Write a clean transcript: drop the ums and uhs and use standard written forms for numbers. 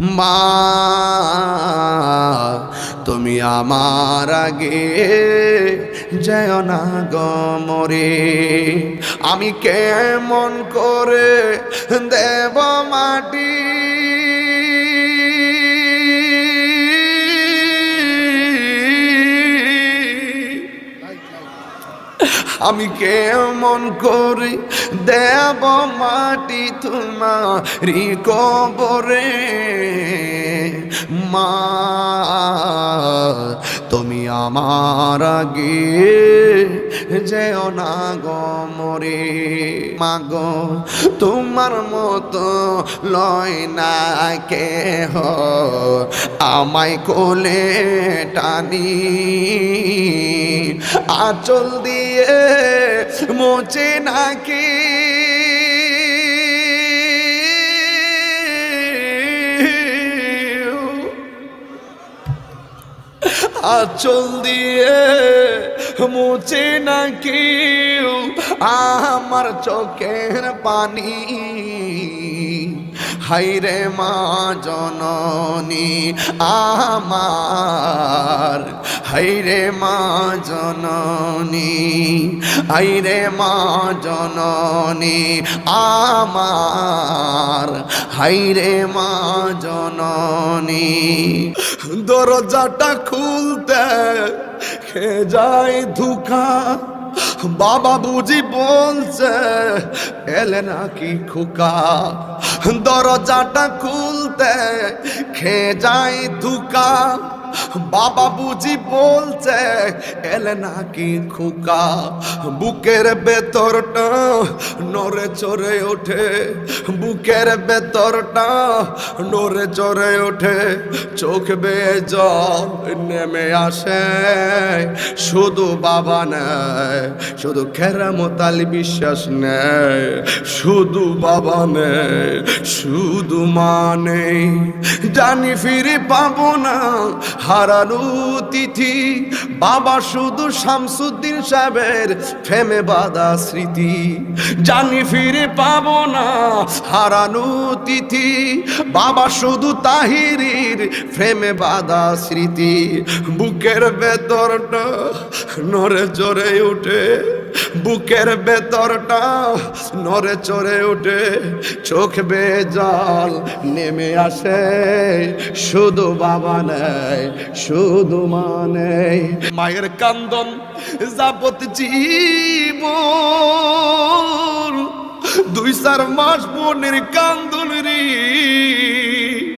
মা তুমি আমার আগে যেও না গো মরে, আমি কেমন করে দেব মাটি আমি কেমন করে দেব মাটি তোমারি কবরে। মা তুমি আমার আগে যেও না গো মরে। মা গো তোমার মতো লয় না কেহ আমায় কোলে টানি, আঁচল দিয়ে মোচে নাকি আঁচল দিয়ে মুছে নাকি আমার চোখের পানি। হায়রে মা জননী আমার, হায়রে মা জননী, হায়রে মা জননী আমার, হায়রে মা জননী। দরজাটা খুলতে খে যায় ধোঁকা, বাবা বুঝি বলছে এলে নাকি খোকা। দরজাটা খুলতে খে যায় ধোঁকা, বাবা বুঝি বলছে এলে নাকি খোকা। বুকের ভেতরটা নড়ে চড়ে ওঠে, বুকের ভেতরটা নড়ে চড়ে ওঠে, চোখ বেয়ে জল নেমে আসে। শুধু বাবা নেয়, শুধু কেরামত আলী বিশ্বাস নেয়, শুধু বাবা নেয়, শুধু মা নেই। জানি ফিরে পাবো না হারানো তিথি, বাবা শুধু শামসুদ্দিন সাহেবের ফেমে বাঁধা স্মৃতি। জানি ফিরে পাবো না হারানো তিথি, বাবা শুধু তাহিরির ফ্রেমে বাঁধা স্মৃতি। বুকের ভেতরটা নড়ে চড়ে ওঠে, বুকের ভেতরটা নড়ে চড়ে ওঠে, চোখ বেয়ে জল নেমে আসে। শুধু বাবা নেই, শুধু মা নেই। মায়ের কান্দন যাবত জীবন, 2-4 মাস বোনের কান্দন রে।